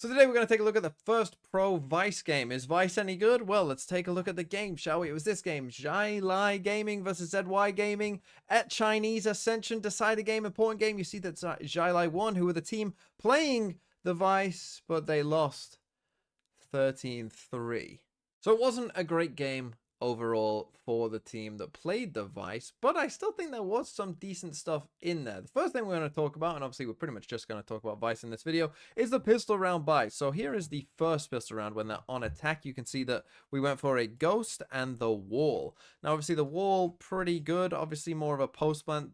So today we're going to take a look at the first pro Vyse game. Is Vyse any good? Well, let's take a look at the game, shall we? It was this game, Zhai Gaming versus ZY Gaming at Chinese Ascension. Decided game, important game. You see that Zhai won, who were the team playing the Vyse, but they lost 13-3. So it wasn't a great game overall for the team that played the Vyse, but I still think there was some decent stuff in there. The first thing we're going to talk about, and obviously we're pretty much just going to talk about Vyse in this video, is the pistol round buy. So here is the first pistol round when they're on attack. You can see that we went for a ghost and the wall. Now obviously the wall, pretty good, obviously more of a post plant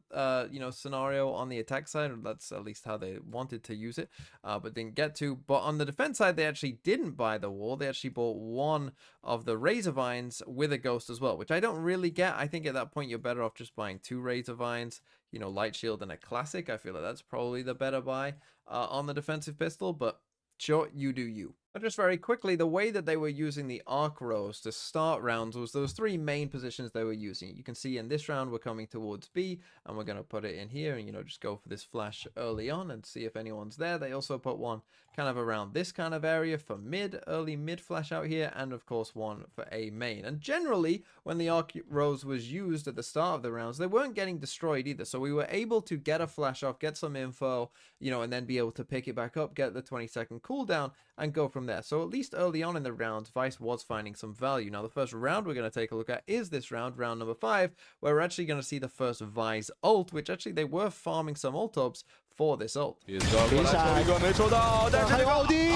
scenario on the attack side. That's at least how they wanted to use it, but didn't get to. But on the defense side, they actually didn't buy the wall. They actually bought one of the razor vines with a ghost as well, which I don't really get. I think at that point you're better off just buying two razor vines, light shield and a classic. I feel like that's probably the better buy on the defensive pistol, but sure, you do you. But just very quickly, the way that they were using the arc rows to start rounds was those three main positions they were using. You can see in this round we're coming towards B, and we're going to put it in here and just go for this flash early on and see if anyone's there. They also put one kind of around this kind of area for early mid flash out here, and of course one for A main. And generally when the arc rows was used at the start of the rounds, they weren't getting destroyed either, so we were able to get a flash off, get some info, and then be able to pick it back up, get the 20-second cooldown and go from there. So at least early on in the rounds, Vyse was finding some value. Now the first round we're going to take a look at is this round number 5, where we're actually going to see the first Vyse ult, which actually they were farming some ult ups for this ult. 比赛一个没抽到，但是这个奥丁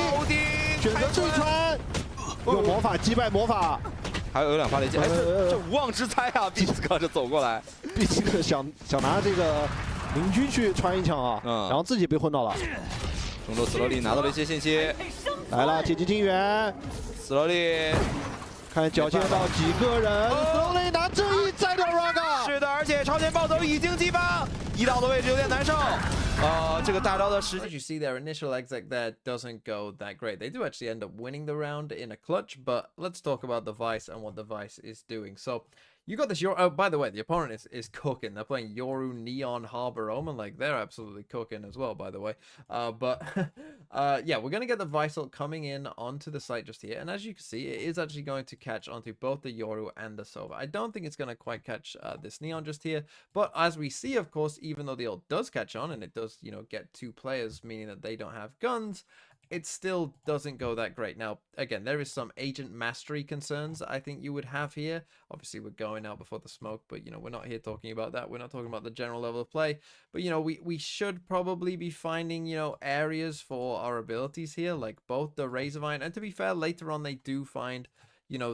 选择对穿，用魔法击败魔法，还有2发雷击，这无妄之灾啊！毕斯克就走过来，毕斯克想拿这个明军去穿一枪啊，然后自己被混到了。中路斯罗利拿到了一些信息，来了接近金援，斯罗利看缴械到几个人，斯罗利拿这一摘掉 Raga， 是的，而且超前暴走已经激发，1刀的位置有点难受。这个大招的时间。As you see, their initial exec there doesn't go that great. They do actually end up winning the round in a clutch, but let's talk about the Vyse and what the Vyse is doing. So you got this. Oh, by the way, the opponent is cooking. They're playing Yoru, Neon, Harbor Omen. Like, they're absolutely cooking as well, by the way. Yeah, we're going to get the Vyse ult coming in onto the site just here. And as you can see, it is actually going to catch onto both the Yoru and the Sova. I don't think it's going to quite catch this Neon just here. But as we see, of course, even though the ult does catch on and it does, get 2 players, meaning that they don't have guns, it still doesn't go that great. Now, again, there is some agent mastery concerns I think you would have here. Obviously, we're going out before the smoke, but, we're not here talking about that. We're not talking about the general level of play. But, we should probably be finding, areas for our abilities here, like both the Razorvine. And to be fair, later on, they do find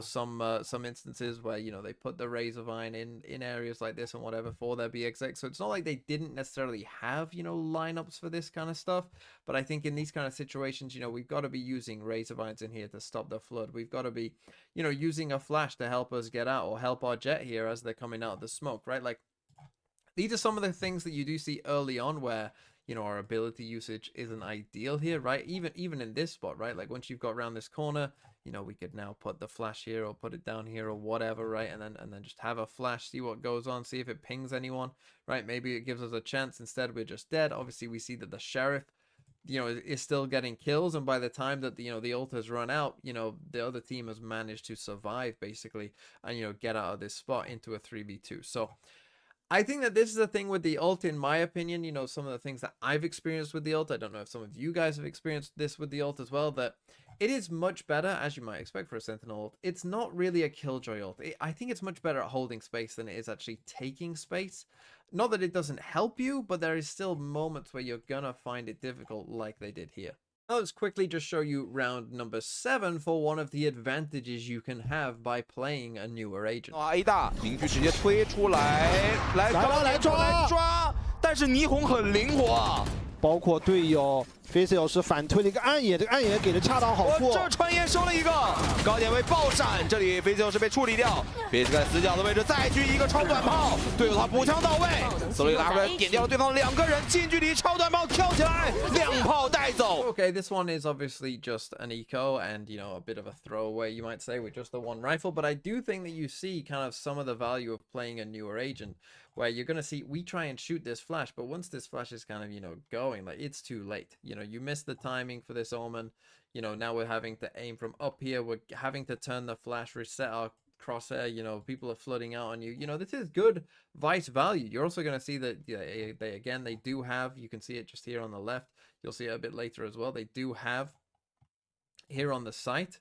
some instances where they put the Razorvine in areas like this and whatever for their BXX. So it's not like they didn't necessarily have lineups for this kind of stuff, but I think in these kind of situations we've got to be using Razorvines in here to stop the flood. We've got to be using a flash to help us get out, or help our jet here as they're coming out of the smoke, right? Like, these are some of the things that you do see early on where our ability usage isn't ideal here, right? Even in this spot, right? Like, once you've got around this corner, we could now put the flash here or put it down here or whatever, right? And then just have a flash, see what goes on, see if it pings anyone, right? Maybe it gives us a chance. Instead, we're just dead. Obviously, we see that the sheriff, is still getting kills, and by the time that the ult has run out, the other team has managed to survive basically and get out of this spot into a 3v2. So I think that this is the thing with the ult, in my opinion, some of the things that I've experienced with the ult. I don't know if some of you guys have experienced this with the ult as well, that it is much better, as you might expect for a Sentinel ult. It's not really a killjoy ult. I think it's much better at holding space than it is actually taking space. Not that it doesn't help you, but there is still moments where you're gonna find it difficult, like they did here. Now let's quickly just show you round number 7 for one of the advantages you can have by playing a newer agent. A 大明区直接推出来，来抓，但是霓虹很灵活，包括队友Vyse是反推了一个暗野，这个暗野给的恰到好处。这穿烟收了一个高点位爆闪，这里Vyse是被处理掉。Vyse在死角的位置再狙一个超短炮，队友他补枪到位，斯罗利拉出来点掉了对方2个人，近距离超短炮跳起来，2炮带走。Okay, this one is obviously just an eco and a bit of a throwaway, you might say, with just the one rifle. But I do think that you see kind of some of the value of playing a newer agent, where you're gonna see we try and shoot this flash, but once this flash is kind of going, like, it's too late. know, you missed the timing for this Omen. You know, now we're having to aim from up here. We're having to turn the flash, reset our crosshair. You know, people are flooding out on you. You know, this is good Vyse value. You're also going to see that they do have, you can see it just here on the left. You'll see it a bit later as well. They do have here on the site,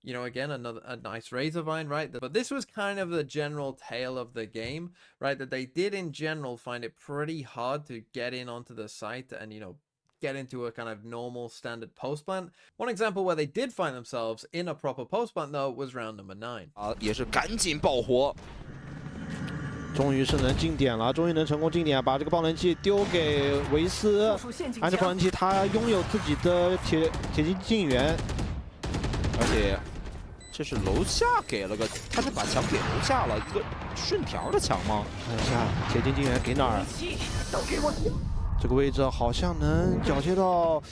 you know, again, a nice razor vine, right? But this was kind of the general tale of the game, right? That they did in general find it pretty hard to get in onto the site and, you know, get into a kind of normal standard post plant. One example where they did find themselves in a proper post plant though was round number 9. 也是赶紧爆活。终于是能进点了，终于能成功进点，把这个爆能器丢给维斯。按照爆能器，他拥有自己的铁金禁源，而且这是楼下给了个，他是把墙给楼下了一个顺条的墙吗？看一下铁金禁源给哪儿？这个位置好像能缴接到，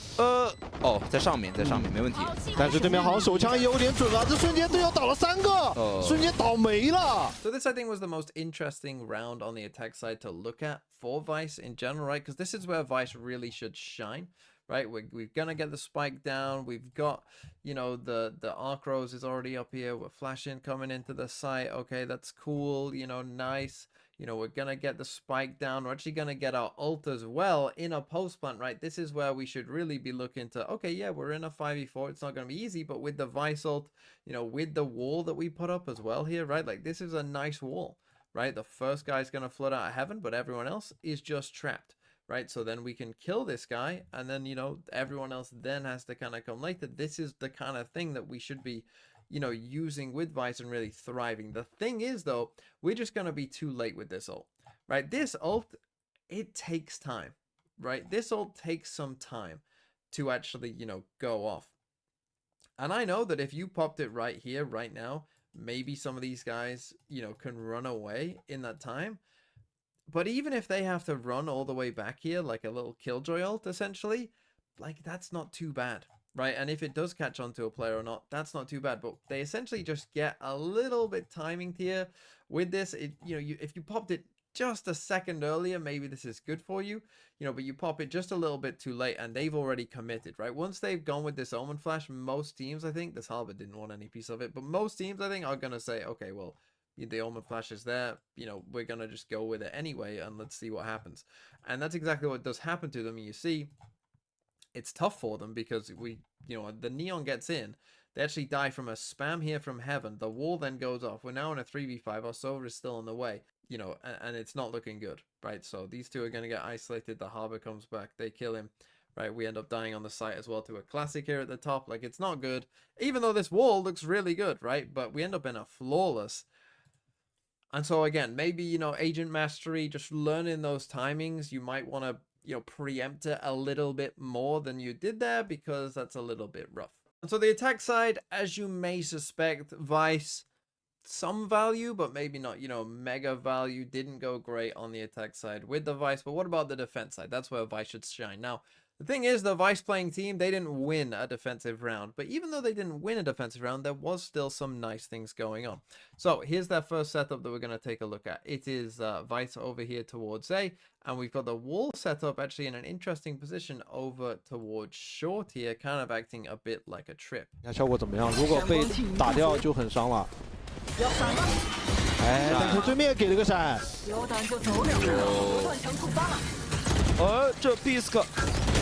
哦，在上面，没问题。但是对面好像手枪也有点准了，这瞬间队友倒了3个，瞬间倒霉了。So this I think was the most interesting round on the attack side to look at for Vyse in general, right? Because this is where Vyse really should shine. Right, we're gonna get the spike down. We've got, you know, the arc rose is already up here. We're flashing coming into the site. Okay, that's cool. You know, nice. You know, we're gonna get the spike down. We're actually gonna get our ult as well in a post plant, right? This is where we should really be looking to, okay, yeah, we're in a 5v4. It's not gonna be easy, but with the Vyse ult, you know, with the wall that we put up as well here, right? Like this is a nice wall, right? The first guy's gonna flood out of heaven, but everyone else is just trapped. Right, so then we can kill this guy, and then, you know, everyone else then has to kind of come later. This is the kind of thing that we should be, you know, using with Vyse and really thriving. The thing is, though, we're just going to be too late with this ult, right? This ult, it takes time, right? This ult takes some time to actually, you know, go off. And I know that if you popped it right here, right now, maybe some of these guys, you know, can run away in that time. But even if they have to run all the way back here, like a little killjoy ult, essentially, like, that's not too bad, right? And if it does catch onto a player or not, that's not too bad. But they essentially just get a little bit timing here with this. You know, if you popped it just a second earlier, maybe this is good for you, you know, but you pop it just a little bit too late and they've already committed, right? Once they've gone with this Omen Flash, most teams, I think, this Harbor didn't want any piece of it, but most teams, I think, are going to say, okay, well, the Omen Flash is there, you know, we're going to just go with it anyway, and let's see what happens. And that's exactly what does happen to them. You see, it's tough for them because you know, the Neon gets in, they actually die from a spam here from heaven, the wall then goes off, we're now in a 3v5, our Sova is still in the way, you know, and it's not looking good, right? So these two are going to get isolated, the Harbor comes back, they kill him, right? We end up dying on the site as well to a classic here at the top, like, it's not good, even though this wall looks really good, right? But we end up in a flawless. And so again, maybe, you know, agent mastery, just learning those timings, you might want to, you know, preempt it a little bit more than you did there, because that's a little bit rough. And so the attack side, as you may suspect, Vyse, some value, but maybe not, you know, mega value. Didn't go great on the attack side with the Vyse. But what about the defense side? That's where Vyse should shine. Now, the thing is, the Vyse playing team, they didn't win a defensive round. But even though they didn't win a defensive round, there was still some nice things going on. So here's that first setup that we're going to take a look at. It is Vyse over here towards A. And we've got the wall set up actually in an interesting position over towards short here, kind of acting a bit like a trip. 看效果怎么样？如果被打掉就很伤了。哎，但是对面给了个闪。有胆就走两步，断墙触发。这 Bisk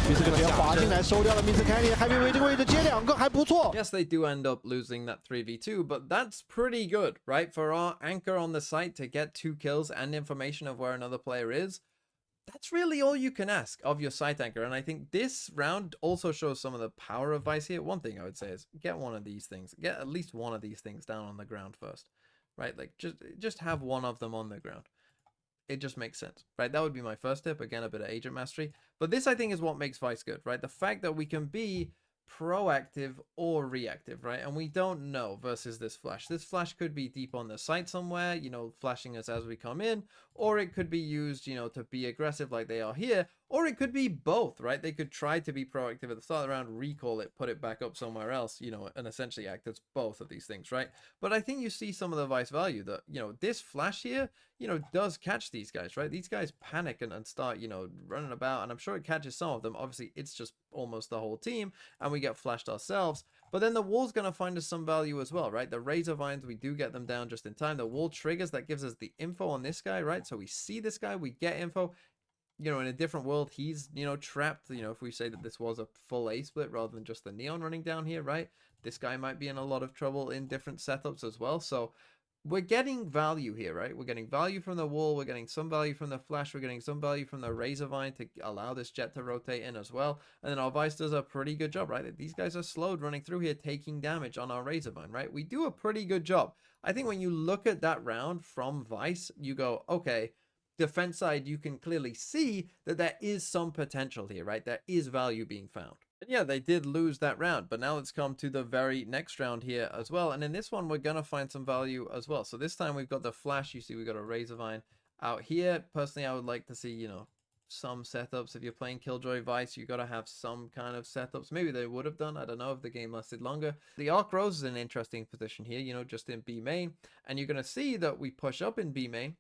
直接滑进来收掉了 Mr. Kenny， 还没围这个位置接2个，还不错。Yes, they do end up losing that 3v2, but that's pretty good, right? For our anchor on the site to get 2 kills and information of where another player is, that's really all you can ask of your site anchor. And I think this round also shows some of the power of Vyse here. One thing I would say is get one of these things, get at least one of these things down on the ground first, right? Like just have one of them on the ground. It just makes sense, right? That would be my first tip. Again, a bit of agent mastery. But this, I think, is what makes Vyse good, right? The fact that we can be proactive or reactive, right? And we don't know versus this flash. This flash could be deep on the site somewhere, you know, flashing us as we come in, or it could be used, you know, to be aggressive like they are here, Or it could be both, right? They could try to be proactive at the start of the round, recall it, put it back up somewhere else, you know, and essentially act as both of these things, right? But I think you see some of the Vyse value that, you know, this flash here, you know, does catch these guys, right? These guys panic and start, you know, running about, and I'm sure it catches some of them. Obviously, it's just almost the whole team, and we get flashed ourselves. But then the wall's going to find us some value as well, right? The Razor Vines, we do get them down just in time. The wall triggers, that gives us the info on this guy, right? So we see this guy, we get info. You know, in a different world, he's, you know, trapped. You know, if we say that this was a full A split rather than just the Neon running down here, right? This guy might be in a lot of trouble in different setups as well. So we're getting value here, right? We're getting value from the wall. We're getting some value from the flash. We're getting some value from the Razor Vine to allow this jet to rotate in as well. And then our Vyse does a pretty good job, right? These guys are slowed running through here, taking damage on our Razor Vine, right? We do a pretty good job. I think when you look at that round from Vyse, you go, okay, defense side, you can clearly see that there is some potential here, right? There is value being found. And yeah, they did lose that round, but now let's come to the very next round here as well. And in this one, we're going to find some value as well. So this time we've got the flash. You see, we've got a Razor Vine out here. Personally, I would like to see, you know, some setups. If you're playing Killjoy Vyse, you got to have some kind of setups. Maybe they would have done. I don't know if the game lasted longer. The Arc Rose is an interesting position here, you know, just in B main. And you're going to see that we push up in B main.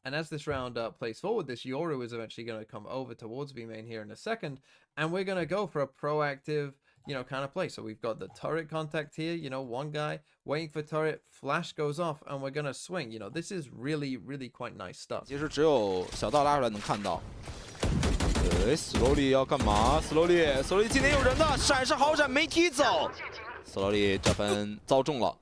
And as this round plays forward, this Yoru is eventually going to come over towards B main here in a second. And we're going to go for a proactive, you know, kind of play. So we've got the turret contact here, you know, one guy waiting for turret, flash goes off, and we're going to swing. You know, this is really, really quite nice stuff. 其实只有小道拉出来能看到。Slowly 要干嘛 ？Slowly 今天有人的，闪是好闪没踢走。Slowly 这分遭中了。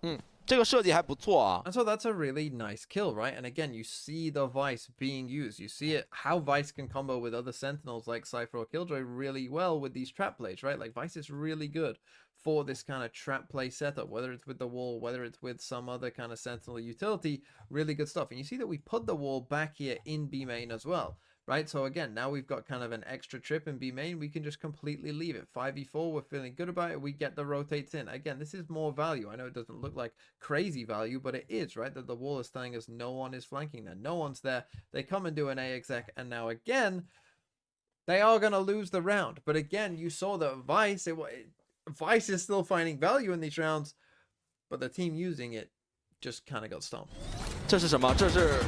这个设计还不错啊。 And so that's a really nice kill, right? And again, you see the Vyse being used. You see it, how Vyse can combo with other Sentinels like Cypher or Killjoy really well with these trap plays, right? Like Vyse is really good for this kind of trap play setup, whether it's with the wall, whether it's with some other kind of Sentinel utility, really good stuff. And you see that we put the wall back here in B main as well. Right, so again, now we've got kind of an extra trip in B main. We can just completely leave it. 5v4, we're feeling good about it. We get the rotates in. Again, this is more value. I know it doesn't look like crazy value, but it is, right? That the wall is telling us no one is flanking there. No one's there. They come and do an A exec, and now again, they are going to lose the round. But again, you saw that Vyse, Vyse is still finding value in these rounds, but the team using it just kind of got stomped. 这是什么？这是。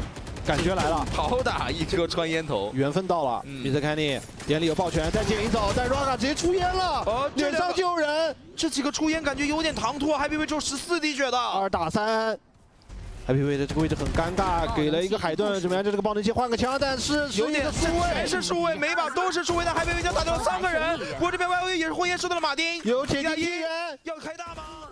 感觉来了，好打一颗穿烟头，缘分到了。Mr. Kenny 眼里有抱拳，再捡一走，但 Raga 直接出烟了，脸上就有人。这几个出烟感觉有点唐突啊 ，Happy Way 只有14滴血的，2打3。Happy Way 的这个位置很尴尬，给了一个海盾，怎么样？这个爆能器换个枪，但是有点数位，全是数位，每把都是数位的 Happy Way 已经打掉了3个人。不过这边 YY 也是火焰收到了马丁，有铁定一人要开大吗？